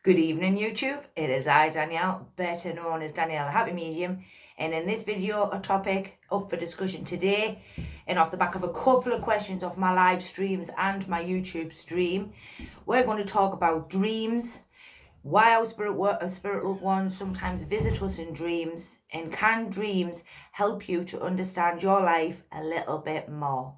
Good evening, YouTube. It is I, Danielle, better known as Danielle, Happy Medium. And in this video, a topic up for discussion today, and off the back of a couple of questions off my live streams and my YouTube stream, we're going to talk about dreams, why our spirit loved ones sometimes visit us in dreams, and can dreams help you to understand your life a little bit more?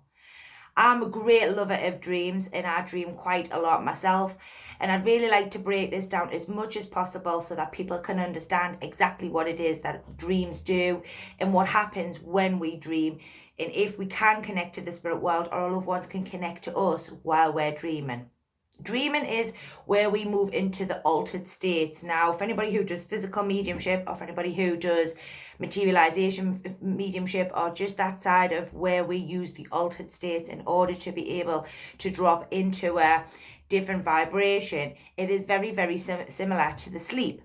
I'm a great lover of dreams, and I dream quite a lot myself, and I'd really like to break this down as much as possible so that people can understand exactly what it is that dreams do and what happens when we dream, and if we can connect to the spirit world or our loved ones can connect to us while we're dreaming. Dreaming is where we move into the altered states. Now, for anybody who does physical mediumship, or for anybody who does materialization mediumship, or just that side of where we use the altered states in order to be able to drop into a different vibration, it is very, very similar to the sleep.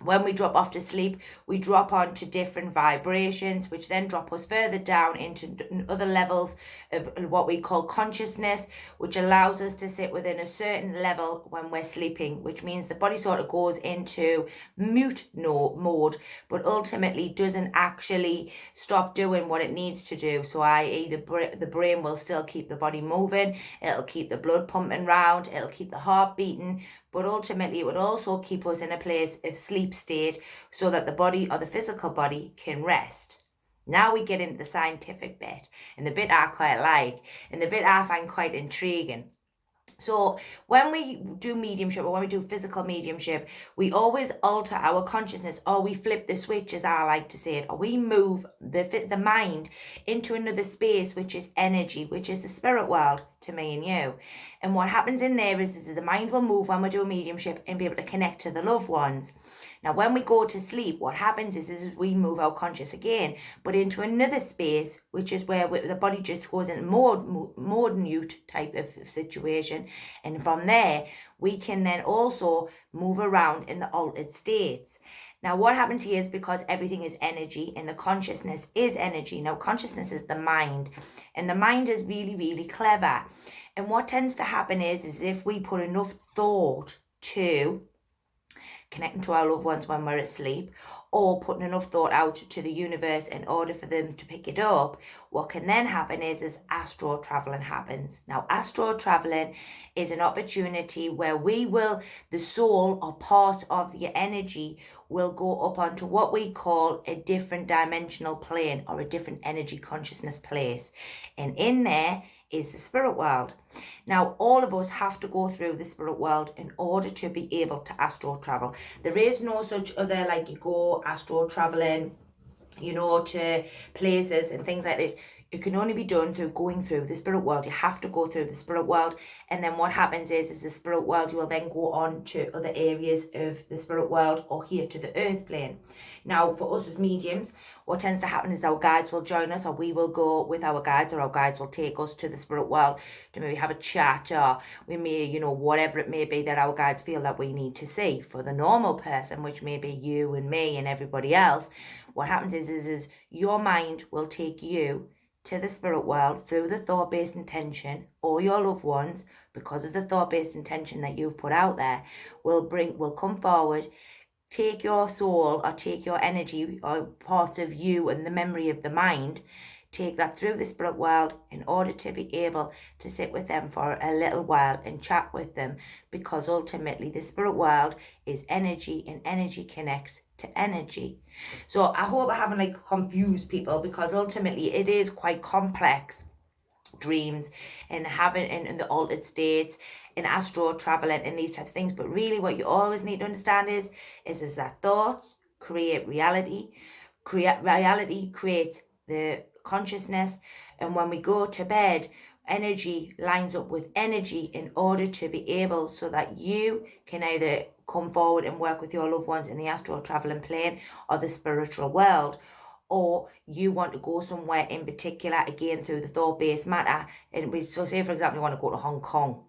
When we drop off to sleep, we drop onto different vibrations, which then drop us further down into other levels of what we call consciousness, which allows us to sit within a certain level when we're sleeping, which means the body sort of goes into mute mode, but ultimately doesn't actually stop doing what it needs to do. So i.e. the brain will still keep the body moving, it'll keep the blood pumping round, it'll keep the heart beating, but ultimately it would also keep us in a place of sleep state so that the body, or the physical body, can rest. Now we get into the scientific bit, and the bit I quite like, and the bit I find quite intriguing. So when we do mediumship, or when we do physical mediumship, we always alter our consciousness, or we flip the switch, as I like to say it, or we move the mind into another space, which is energy, which is the spirit world to me and you. And what happens in there is the mind will move when we do mediumship and be able to connect to the loved ones. Now, when we go to sleep, what happens is we move our conscious again, but into another space, which is where the body just goes into more mute type of situation. And from there, we can then also move around in the altered states. Now, what happens here is because everything is energy and the consciousness is energy. Now, consciousness is the mind, and the mind is really, really clever. And what tends to happen is if we put enough thought to connecting to our loved ones when we're asleep, or putting enough thought out to the universe in order for them to pick it up, what can then happen is astral traveling happens. Now, astral traveling is an opportunity where the soul or part of the energy will go up onto what we call a different dimensional plane, or a different energy consciousness place. And in there is the spirit world. Now, all of us have to go through the spirit world in order to be able to astral travel. There is no such other, like, you go astral traveling, to places and things like this. It can only be done through going through the spirit world. You have to go through the spirit world, and then what happens is the spirit world, you will then go on to other areas of the spirit world, or here to the earth plane. Now, for us as mediums, what tends to happen is our guides will join us, or we will go with our guides, or our guides will take us to the spirit world to maybe have a chat, or we may, whatever it may be that our guides feel that we need to see. For the normal person, which may be you and me and everybody else, what happens is your mind will take you to the spirit world through the thought-based intention, or your loved ones, because of the thought-based intention that you've put out there, will come forward, take your soul, or take your energy, or part of you and the memory of the mind, take that through the spirit world in order to be able to sit with them for a little while and chat with them, because ultimately the spirit world is energy, and energy connects to energy. So I hope I haven't confused people, because ultimately it is quite complex, dreams and having in the altered states and astral traveling and these types of things. But really what you always need to understand is that thoughts create reality. Reality creates the consciousness, and when we go to bed, energy lines up with energy in order to be able, so that you can either come forward and work with your loved ones in the astral traveling plane or the spiritual world, or you want to go somewhere in particular, again through the thought-based matter. And so say, for example, you want to go to Hong Kong.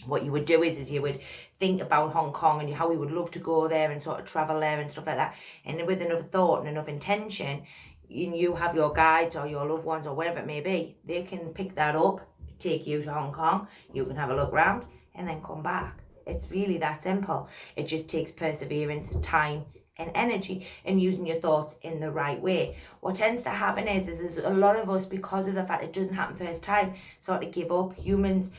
What you would do is you would think about Hong Kong and how we would love to go there and sort of travel there and stuff like that. And with enough thought and enough intention, you have your guides or your loved ones or whatever it may be, they can pick that up, take you to Hong Kong, you can have a look around and then come back. It's really that simple. It just takes perseverance, time, and energy, and using your thoughts in the right way. What tends to happen is a lot of us, because of the fact it doesn't happen first time, sort of give up. Humans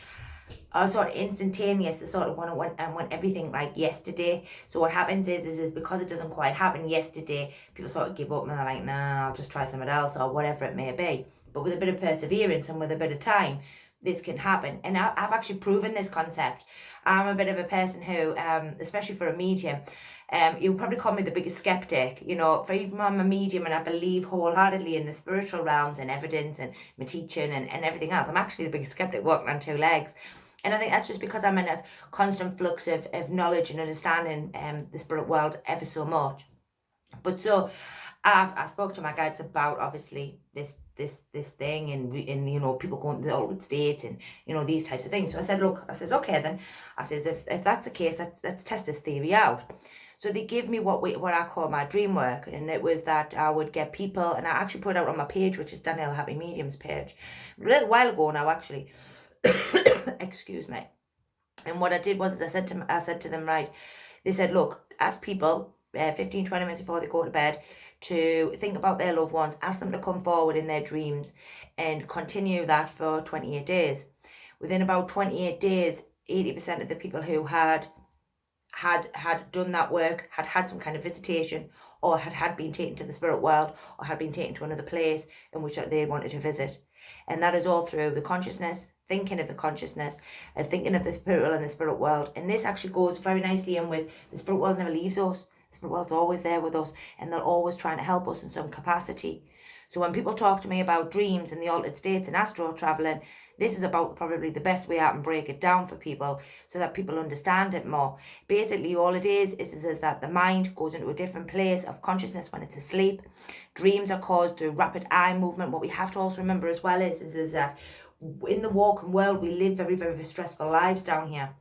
are sort of instantaneous. They sort of want everything like yesterday. So what happens is because it doesn't quite happen yesterday, people sort of give up and they're like, nah, I'll just try something else or whatever it may be. But with a bit of perseverance and with a bit of time, this can happen. And I've actually proven this concept. I'm a bit of a person who, especially for a medium, you'll probably call me the biggest skeptic. You know, for even I'm a medium and I believe wholeheartedly in the spiritual realms and evidence and my teaching and everything else. I'm actually the biggest skeptic walking on two legs. And I think that's just because I'm in a constant flux of knowledge and understanding the spirit world ever so much. But so I spoke to my guides about obviously this thing and you know, people going to the altered states and you know, these types of things. So I said, look, I says, okay then. I says, if that's the case, let's test this theory out. So they give me what I call my dream work, and it was that I would get people, and I actually put it out on my page, which is Danielle Happy Mediums page, a little while ago now actually. Excuse me. And what I did was I said to them, right, they said, look, ask people 15-20 minutes before they go to bed to think about their loved ones, ask them to come forward in their dreams and continue that for 28 days. Within about 28 days, 80% of the people who had done that work had some kind of visitation, or had been taken to the spirit world, or had been taken to another place in which they wanted to visit. And that is all through the consciousness, thinking of the consciousness, thinking of the spiritual and the spirit world. And this actually goes very nicely in with the spirit world never leaves us. The spirit world's always there with us, and they're always trying to help us in some capacity. So when people talk to me about dreams and the altered states and astral traveling, this is about probably the best way I can break it down for people so that people understand it more. Basically, all it is that the mind goes into a different place of consciousness when it's asleep. Dreams are caused through rapid eye movement. What we have to also remember as well is that in the walking world, we live very, very stressful lives down here.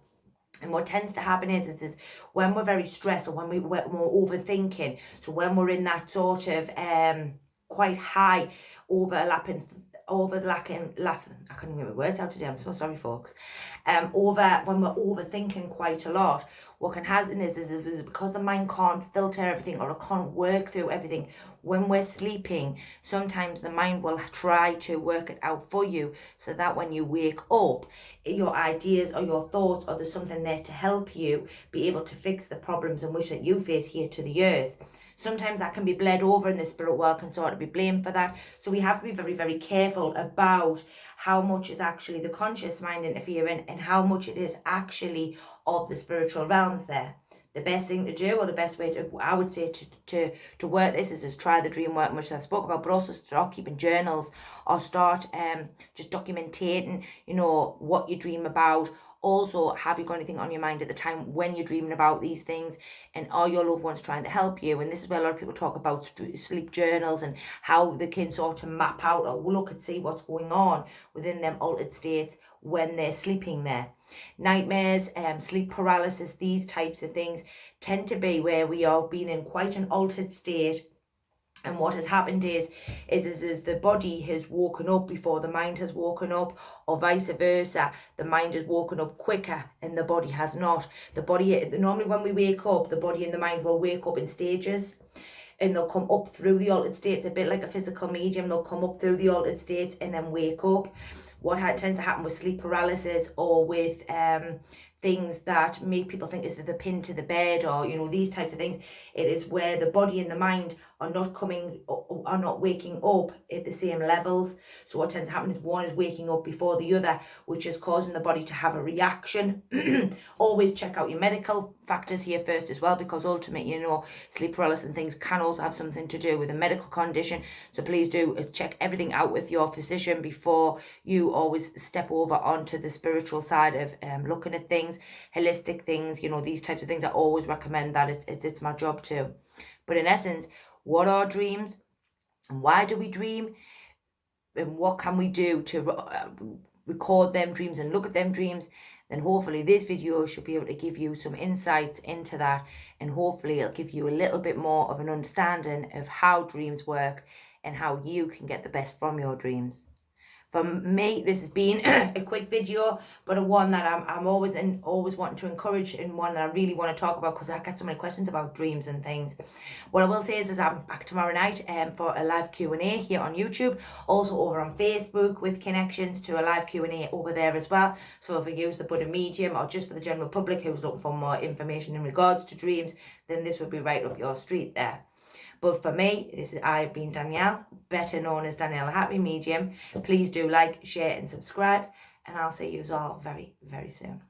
And what tends to happen is when we're very stressed, or when we're overthinking, so when we're in that sort of quite high overlapping, I couldn't get my words out today, I'm so sorry folks, when we're overthinking quite a lot, what can happen is because the mind can't filter everything, or it can't work through everything, when we're sleeping, sometimes the mind will try to work it out for you, so that when you wake up, your ideas or your thoughts, or there's something there to help you be able to fix the problems in which that you face here to the earth. Sometimes that can be bled over, and the spirit world can sort of be blamed for that. So we have to be very, very careful about how much is actually the conscious mind interfering and how much it is actually of the spiritual realms there. The best thing to do, or the best way to, I would say, to work this is just try the dream work, which I spoke about, but also start keeping journals, or start just documenting, you know, what you dream about. Also, have you got anything on your mind at the time when you're dreaming about these things, and are your loved ones trying to help you? And this is where a lot of people talk about sleep journals and how they can sort of map out or look and see what's going on within them altered states when they're sleeping there. Nightmares, sleep paralysis, these types of things tend to be where we are being in quite an altered state. And what has happened is the body has woken up before the mind has woken up, or vice versa. The mind has woken up quicker and the body has not. The body, normally when we wake up, the body and the mind will wake up in stages, and they'll come up through the altered states, a bit like a physical medium. They'll come up through the altered states and then wake up. What tends to happen with sleep paralysis, or with things that make people think is the pin to the bed, or you know, these types of things, it is where the body and the mind are not waking up at the same levels. So what tends to happen is one is waking up before the other, which is causing the body to have a reaction. Always check out your medical factors here first as well, because ultimately, you know, sleep paralysis and things can also have something to do with a medical condition. So please do check everything out with your physician before you always step over onto the spiritual side of looking at things, holistic things, you know, these types of things. I always recommend that. It's my job too. But in essence, what are dreams, and why do we dream, and what can we do to record them dreams and look at them dreams? Then hopefully this video should be able to give you some insights into that, and hopefully it'll give you a little bit more of an understanding of how dreams work and how you can get the best from your dreams. For me, this has been a quick video, but a one that I'm always wanting to encourage, and one that I really want to talk about because I get so many questions about dreams and things. What I will say is I'm back tomorrow night for a live Q&A here on YouTube, also over on Facebook with connections to a live Q&A over there as well. So if you use the Buddha medium or just for the general public who's looking for more information in regards to dreams, then this would be right up your street there. But for me, I've been Danielle, better known as Danielle Happy Medium. Please do like, share and subscribe, and I'll see you all very, very soon.